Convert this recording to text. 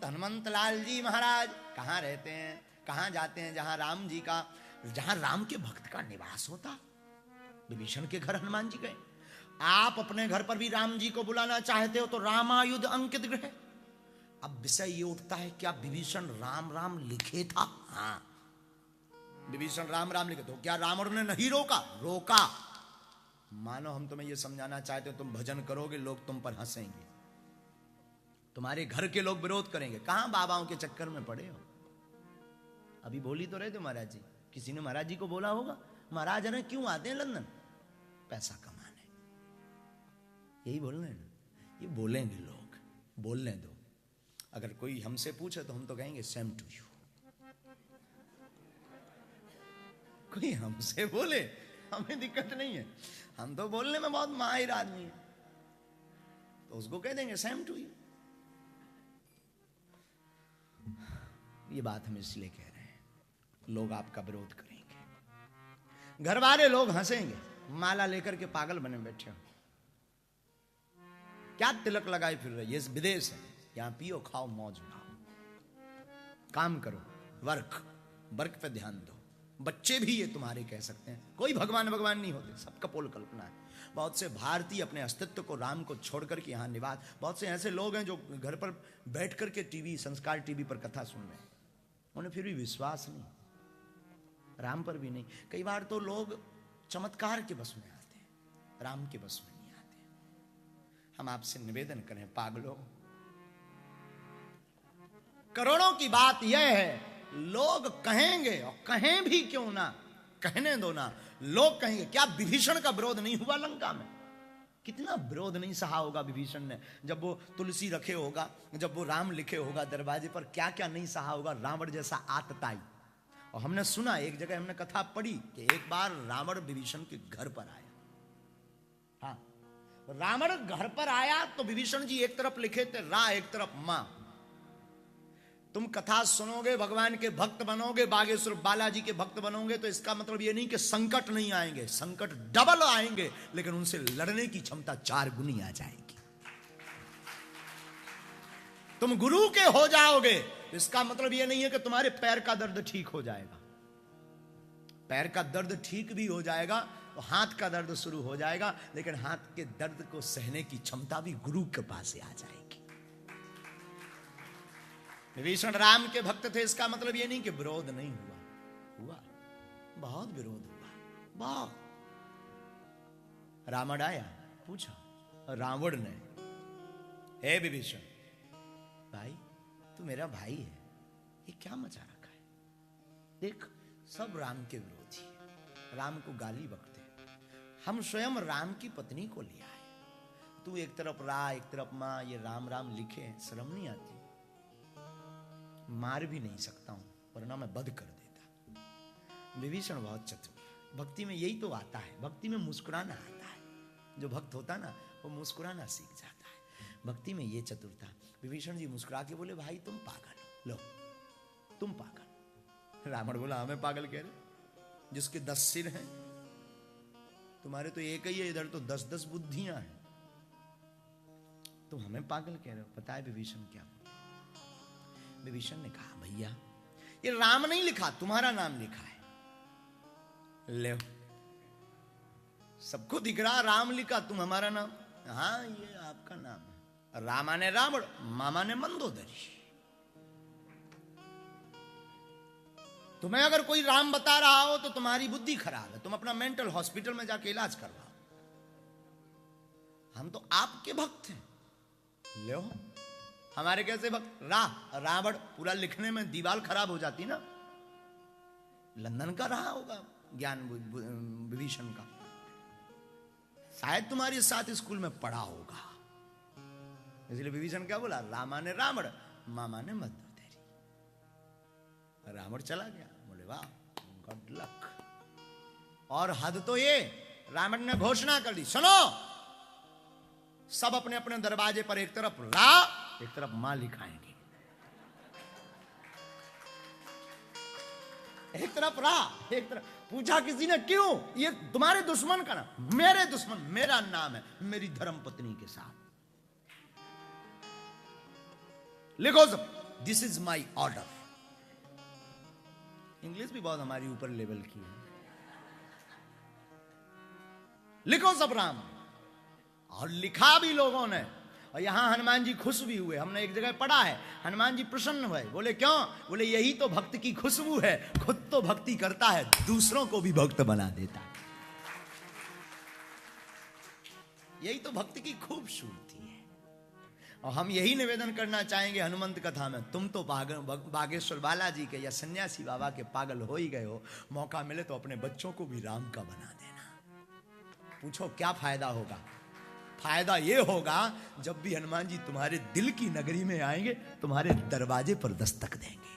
हनुमंत लाल जी महाराज कहाँ रहते हैं, कहाँ जाते हैं? जहां राम जी का, जहां राम के भक्त का निवास होता। विभीषण के घर हनुमान जी गए। आप अपने घर पर भी राम जी को बुलाना चाहते हो तो रामायुध अंकित गृह। अब विषय ये उठता है, क्या विभीषण राम राम लिखे था? हाँ, विभीषण राम राम लिखे। तो क्या रावण ने नहीं रोका? रोका। मानो हम तुम्हें यह समझाना चाहते हो, तुम भजन करोगे, लोग तुम पर हंसेंगे, तुम्हारे घर के लोग विरोध करेंगे। कहां बाबाओं के चक्कर में पड़े हो? अभी बोली तो रहे थे महाराज जी, किसी ने महाराज जी को बोला होगा, महाराज अरे क्यों आते हैं लंदन? पैसा कमाने। यही बोल रहे हैं ना, ये बोलेंगे लोग, बोलने दो। अगर कोई हमसे पूछे तो हम तो कहेंगे सेम टू यू। कोई हमसे बोले हमें दिक्कत नहीं है, हम तो बोलने में बहुत माहिर आदमी है, तो उसको कह देंगे सेम टू यू। ये बात हम इसलिए कह रहे हैं, लोग आपका विरोध करेंगे, घर वाले लोग हंसेंगे, माला लेकर के पागल बने बैठे हो, क्या तिलक लगाए फिर रहे? ये विदेश है, यहां पियो खाओ मौज उड़ाओ, काम करो, वर्क पे ध्यान दो। बच्चे भी ये तुम्हारे कह सकते हैं, कोई भगवान भगवान नहीं होते, सब कपोल कल्पना है। बहुत से भारतीय अपने अस्तित्व को, राम को छोड़ करके यहाँ निवास, बहुत से ऐसे लोग हैं जो घर पर बैठ करके टीवी, संस्कार टीवी पर कथा सुन रहे हैं, उन्हें फिर भी विश्वास नहीं, राम पर भी नहीं। कई बार तो लोग चमत्कार के बस में आते हैं, राम के बस में नहीं आते। हम आपसे निवेदन करें, पागलों, करोड़ों की बात यह है, लोग कहेंगे, और कहें भी क्यों ना, कहने दो ना, लोग कहेंगे। क्या विभीषण का विरोध नहीं हुआ लंका में? कितना विरोध नहीं सहा होगा विभीषण ने, जब वो तुलसी रखे होगा, जब वो राम लिखे होगा दरवाजे पर, क्या क्या नहीं सहा होगा। रावण जैसा आतताई। और हमने सुना, एक जगह हमने कथा पढ़ी कि एक बार रावण विभीषण के घर पर आया। हाँ, रावण घर पर आया तो विभीषण जी एक तरफ लिखे थे रा, एक तरफ मां। तुम कथा सुनोगे, भगवान के भक्त बनोगे, बागेश्वर बालाजी के भक्त बनोगे, तो इसका मतलब ये नहीं कि संकट नहीं आएंगे, संकट डबल आएंगे, लेकिन उनसे लड़ने की क्षमता 4 गुनी आ जाएगी। तुम गुरु के हो जाओगे, इसका मतलब ये नहीं है कि तुम्हारे पैर का दर्द ठीक हो जाएगा। पैर का दर्द ठीक भी हो जाएगा तो हाथ का दर्द शुरू हो जाएगा, लेकिन हाथ के दर्द को सहने की क्षमता भी गुरु के पास से आ जाएगी। विभीषण राम के भक्त थे, इसका मतलब ये नहीं कि विरोध नहीं हुआ, हुआ, बहुत विरोध हुआ, बहुत। रावण आया, पूछा रावण ने, हे विभीषण भाई, तू मेरा भाई है, ये क्या मचा रखा है? देख, सब राम के विरोधी है, राम को गाली बकते हैं। हम स्वयं राम की पत्नी को ले आए, तू एक तरफ रा, एक तरफ मां, ये राम राम लिखे, शर्म नहीं आती? मार भी नहीं सकता हूं, वरना मैं वध कर देता। विभीषण बहुत चतुर, भक्ति में यही तो आता है, भक्ति में मुस्कुराना आता है। जो भक्त होता ना, वो मुस्कुराना सीख जाता है, भक्ति में ये चतुरता। विभीषण जी मुस्कुरा के बोले, भाई तुम पागल हो, लो तुम पागल। रावण बोला, हमें पागल कह रहे? जिसके 10 सिर हैं, तुम्हारे तो एक ही है, इधर तो 10-10 बुद्धियां हैं, तुम हमें पागल कह रहे हो? पता है विभीषण क्या? विभीषण ने कहा, भैया ये राम नहीं लिखा, तुम्हारा नाम लिखा है, ले सबको दिख रहा राम लिखा, तुम हमारा नाम। हाँ, ये आपका नाम है। रामा ने रावण, मामा ने मंदोदरी। तुम्हें अगर कोई राम बता रहा हो तो तुम्हारी बुद्धि खराब है, तुम अपना मेंटल हॉस्पिटल में जाके इलाज करवाओ। हम तो आपके भक्त हैं, ले हमारे कैसे भक्त? रावण पूरा लिखने में दीवार खराब हो जाती ना, लंदन का रहा होगा ज्ञान विभीषण का, शायद तुम्हारे साथ स्कूल में पढ़ा होगा, इसलिए विभीषण क्या बोला? रामा ने रावण, मामा ने मंदोदरी। रावण चला गया, बोले वाह गुड लक। और हद तो ये, रावण ने घोषणा कर दी, सुनो सब अपने अपने दरवाजे पर एक तरफ रा, एक तरफ मां लिखाएंगे, एक तरफ रा, एक तरफ। पूछा किसी ने, क्यों? ये तुम्हारे दुश्मन का नाम? मेरे दुश्मन, मेरा नाम है, मेरी धर्म पत्नी के साथ लिखो सब। This is my order. English भी बहुत हमारी ऊपर लेवल की है। लिखो सब राम, और लिखा भी लोगों ने। और यहां हनुमान जी खुश भी हुए। हमने एक जगह पढ़ा है, हनुमान जी प्रसन्न हुए। बोले क्यों? बोले यही तो भक्त की खुशबू है। खुद तो भक्ति करता है, दूसरों को भी भक्त बना देता है। यही तो भक्ति की खूबसूरती है। और हम यही निवेदन करना चाहेंगे हनुमंत कथा में, तुम तो बागेश्वर बालाजी के या सन्यासी बाबा के पागल हो ही गए हो, मौका मिले तो अपने बच्चों को भी राम का बना देना। पूछो क्या फायदा होगा? फायदा ये होगा, जब भी हनुमान जी तुम्हारे दिल की नगरी में आएंगे, तुम्हारे दरवाजे पर दस्तक देंगे।